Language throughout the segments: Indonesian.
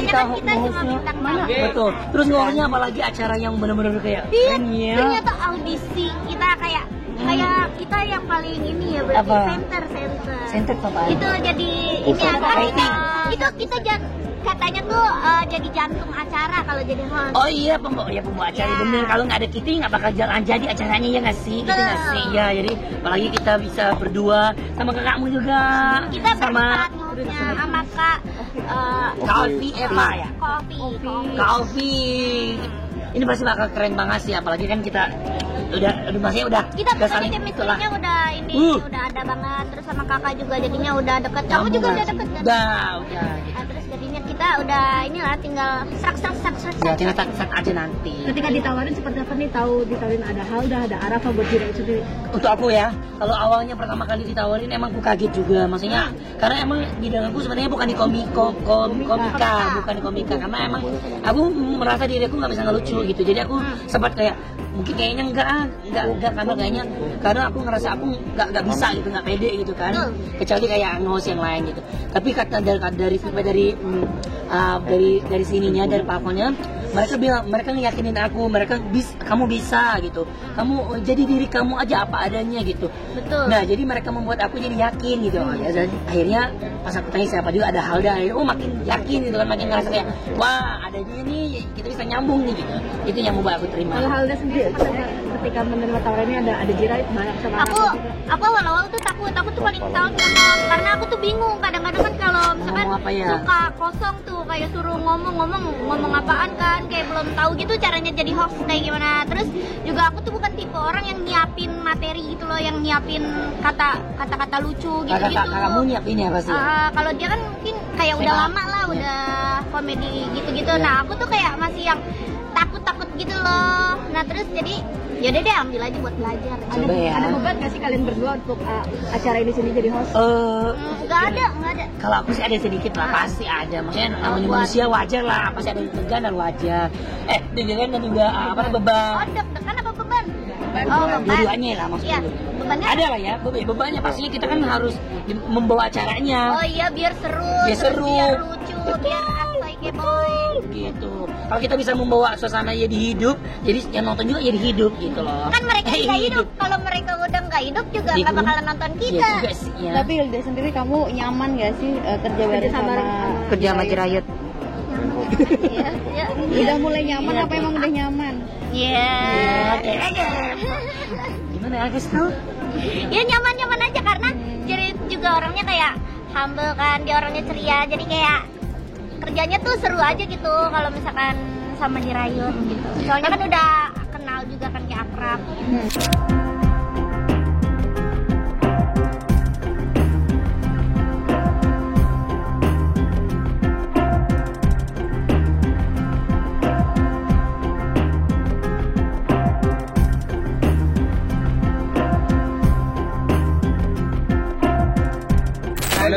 kita ngehostnya mana? Betul. Terus ngomongnya apalagi acara yang benar-benar kayak Iya, keren ya. ternyata audisi kita kayak kita yang paling ini ya berarti Apa? center apa? itu jadi ini kan itu kita katanya tuh jadi jantung acara kalau jadi host. Oh iya, pembawa acara Ya. bener. Kalau nggak ada kita nggak bakal jalan jadi acaranya ya nggak sih? Gitu nggak sih? Ya, jadi apalagi kita bisa berdua sama kakakmu juga. Kita sama hostnya sama Kak Kalvi Eva ya. Kak Kalvi. Ini pasti bakal keren banget sih, apalagi kan kita udah maksudnya udah kita saling chemistry-nya udah ini udah ada banget, terus sama kakak juga jadinya udah deket. Kamu juga udah deket kan? Udah Nah, terus jadinya kita udah inilah tinggal sak. ya tinggal sak aja nanti. Ketika ditawarin seperti apa nih? Ditawarin ada Halda, ada Arafa buat Jiraid sendiri. Untuk aku ya, kalau awalnya pertama kali ditawarin emang aku kaget juga, maksudnya karena emang bidang aku sebenarnya bukan di komika, karena emang aku merasa diri aku nggak bisa ngelucu gitu, jadi aku sempat kayak mungkin kayaknya enggak karena aku ngerasa aku nggak bisa gitu, nggak pede gitu kan, kecuali kayak nge-host yang lain gitu. Tapi kata dari feedback dari sininya, dari platformnya, mereka ngeyakinin aku, kamu bisa gitu, kamu jadi diri kamu aja apa adanya gitu. Betul. Nah jadi mereka membuat aku jadi yakin gitu. Ya, dan akhirnya pas aku tanya siapa juga ada Halda, makin yakin gitu kan, makin ngerasa kayak wah ada dia nih, kita bisa nyambung nih gitu. Itu yang membuat aku terima. Kalau Halda sendiri ketika menerima tawarannya ada Jiraid bareng sama aku awal-awal tuh takut, aku tuh paling takut ngomong karena aku tuh bingung kadang-kadang kan kalau misalkan suka kosong tuh kayak suruh ngomong apaan kan, kayak belum tahu gitu caranya jadi host kayak gimana. Terus juga aku tuh bukan tipe orang yang nyiapin materi gitu loh, yang nyiapin kata-kata lucu gitu. Kamu nyiapin ya pasti? Kalau dia kan mungkin kayak udah lama lah, udah komedi gitu-gitu. Nah aku tuh kayak masih yang takut gitu loh. Nah terus jadi yaudah deh ambil aja buat belajar. Ada beban nggak sih kalian berdua untuk acara ini sini jadi host? Nggak ada. Kalau aku sih ada sedikit lah, pasti ada. Maksudnya namanya manusia wajar lah, pasti ada deg-degan dan wajar. Deg-degan dan juga beban. Oh deg-degan apa beban? Beban. Dua-duanya lah maksudnya. Iya, bebannya ada lah ya, bebannya pastinya kita kan harus membawa acaranya. Oh iya, biar seru. Biar lucu, biar like boy. Gitu. Kalau kita bisa membawa suasana jadi hidup, jadi yang nonton juga jadi hidup gitu loh. Kan mereka nggak hidup. Kalau mereka udah nggak hidup juga nggak bakalan nonton kita. Iya juga sih, ya. Tapi Hilda sendiri kamu nyaman nggak sih kerja sama Jiraid? Iya. Udah mulai nyaman apa emang udah nyaman? Iya. Gimana Agnes tuh? Ya nyaman aja karena jadi juga orangnya kayak humble kan, dia orangnya ceria, jadi kayak kerjanya tuh seru aja gitu kalau misalkan sama Jiraid gitu. Soalnya kan udah kenal juga kan, kayak akrab.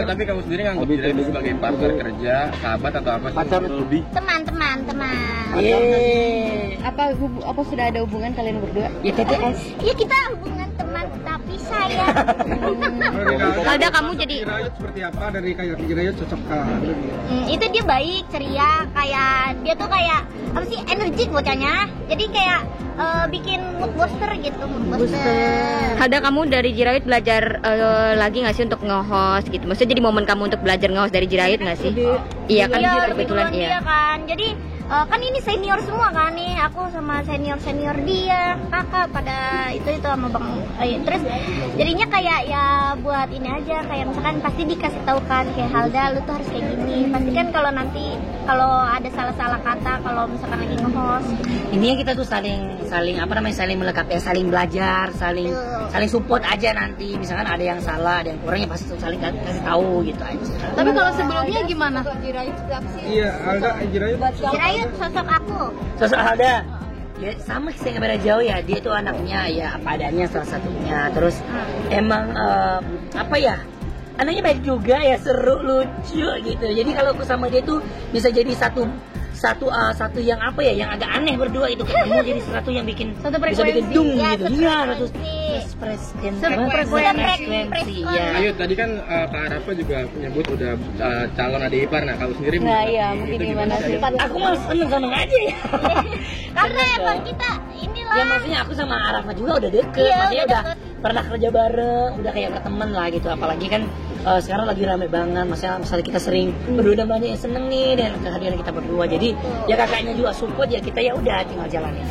Tapi kamu sendiri nganggap Jiraid itu sebagai partner kerja, sahabat atau apa sih? Lebih Teman. Apa sudah ada hubungan kalian berdua? Ya TTS. Ya kita hubungan teman tapi sayang. Halda kamu jadi Jiraid seperti apa dari kayak Jiraid cocok kah? Itu dia baik, ceria, kayak dia tuh kayak apa sih, energik bocahnya. Jadi kayak bikin mood booster gitu, Halda, kamu dari Jiraid belajar lagi nggak sih untuk nge-host gitu? Maksudnya jadi momen kamu untuk belajar nge-host dari Jiraid nggak sih? Iya kan, kebetulan dia kan. Jadi kan ini senior semua kan nih, aku sama senior dia, kakak pada itu sama bang. Terus jadinya kayak ya buat ini aja, kayak misalkan pasti dikasih tahu kan kayak Halda, lu tuh harus kayak gini. Pasti kan kalau nanti ada salah kata kalau misalkan lagi nge-host. Intinya kita tuh saling melengkapi, saling belajar, saling support aja nanti. Misalkan ada yang salah, ada yang kurang, ya pasti saling kasih tahu gitu aja. Tapi kalau sebelumnya gimana? Iya, Halda Jiraid sosok aku. Sosok Halda ya sama sih, nggak beda jauh ya. Dia tuh anaknya ya apa adanya salah satunya. Terus emang anaknya baik juga ya, seru, lucu gitu. Jadi kalau aku sama dia tuh bisa jadi satu satu yang apa ya, yang agak aneh berdua itu ketemu jadi satu yang bikin Satu bisa bikin frekuensi. dung Ya, gitu. satu Iya, frekuensi. ya. Ayo tadi kan Kak Arafa juga menyebut udah calon adik ipar. Nah kalau sendiri Nah, menanggapi iya, itu mungkin gimana sih? Aku malah seneng aja ya. Karena emang kita inilah. Ya maksudnya aku sama Arafa juga udah deket, Iya, maksudnya udah udah deket. pernah kerja bareng, udah kayak berteman lah gitu. Apalagi kan sekarang lagi rame banget, misalnya kita sering berdua dan banyak yang seneng nih dengan kehadiran kita berdua. Jadi ya kakaknya juga support, ya kita ya udah tinggal jalanin.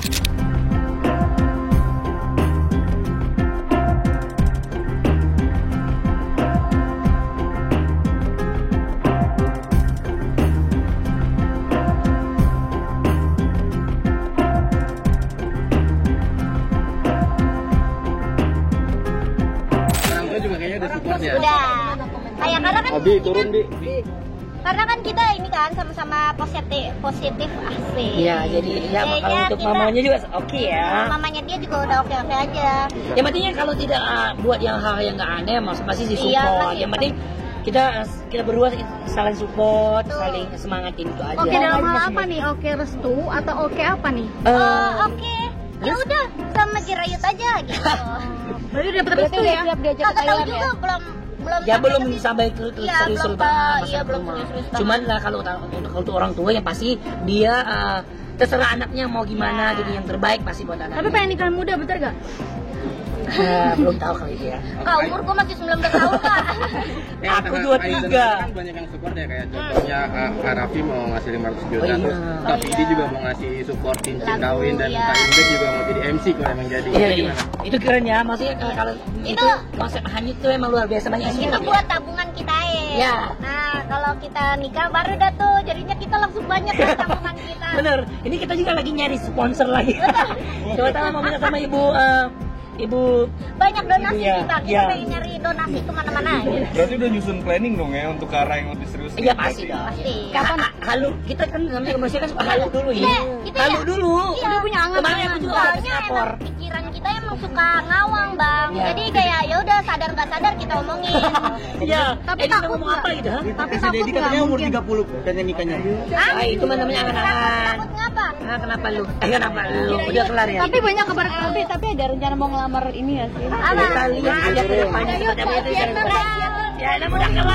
orang tua juga kayaknya udah support ya. Udah. Kayak karena kan Abi turun Bi. karena kan kita ini kan sama-sama positif asik. Iya, jadi ya Kayaknya kalau untuk kita- mamanya juga oke ya. Mamanya dia juga udah oke-oke aja. Yang pentingnya kalau tidak buat yang hal yang nggak aneh, masih di Iya, support. masih Yang penting kita berdua saling support, Betul. saling semangatin itu aja. Oke dalam hal apa nih? Oke restu atau oke apa nih? Oke. Ya udah sama Jirayut aja gitu. Berarti udah dapet restu ya? Siap diajak ke Kagak tahu Thailand juga ya? belum Ya belum tapi- sampai Iya, serius belum, banget. iya, belum serius banget. Cuman lah kalau untuk orang tua yang pasti dia terserah anaknya mau gimana, jadi yang terbaik pasti buat anaknya. Tapi pengen nikah muda, bener gak? Belum tahu kali ya. Kak, umur gua masih 19 tahun, Kak. Aku 23. Kan banyak yang support ya, kayak contohnya Kak Raffi mau ngasih 500 juta, Oh, iya. terus Kak Vidi juga mau ngasih support cincin Lagu, kawin, dan iya. Kak Indek juga mau jadi MC kalau emang jadi. Iya, Itu iya. gimana? Itu keren ya, maksudnya kalau itu Itu- konsep hanyut tuh emang luar biasa, banyak yang Itu support ya. buat tabungan kita ya. Iya. Nah, kalau kita nikah baru dah tuh, jadinya kita langsung banyak kan tabungan kita. Bener, ini kita juga lagi nyari sponsor lagi. Coba tangan mau minta sama ibu Banyak donasi Iya, kita, kita iya. pengen nyari donasi kemana-mana. Gitu. Berarti udah nyusun planning dong ya untuk ke arah yang lebih serius. Iya pasti dong. Pasti. Kapan halu kita kan namanya manusia kan suka halu dulu ya. Kita Halu ya- dulu. Iya. Udah punya angan. Kemarin aku juga ada Soalnya lapor. emang pikiran kita emang suka ngawang, Bang. Iya. Jadi kayak ya udah sadar nggak sadar kita omongin. Iya. Tapi Tapi kita takut ngomong nggak? apa gitu? Hah? Tapi takut nggak mungkin? 30 katanya nikahnya. Hah? Ah, itu mah namanya angan-angan. Takut ngapa? Ah, kenapa lu? Kenapa lu? Udah kelar ya? Tapi banyak kabar tapi ada rencana mau ngelamar ini ya sih? Apa? Kita lihat aja ke depannya seperti apa itu. Siap, Bang. Ya, mudah-mudahan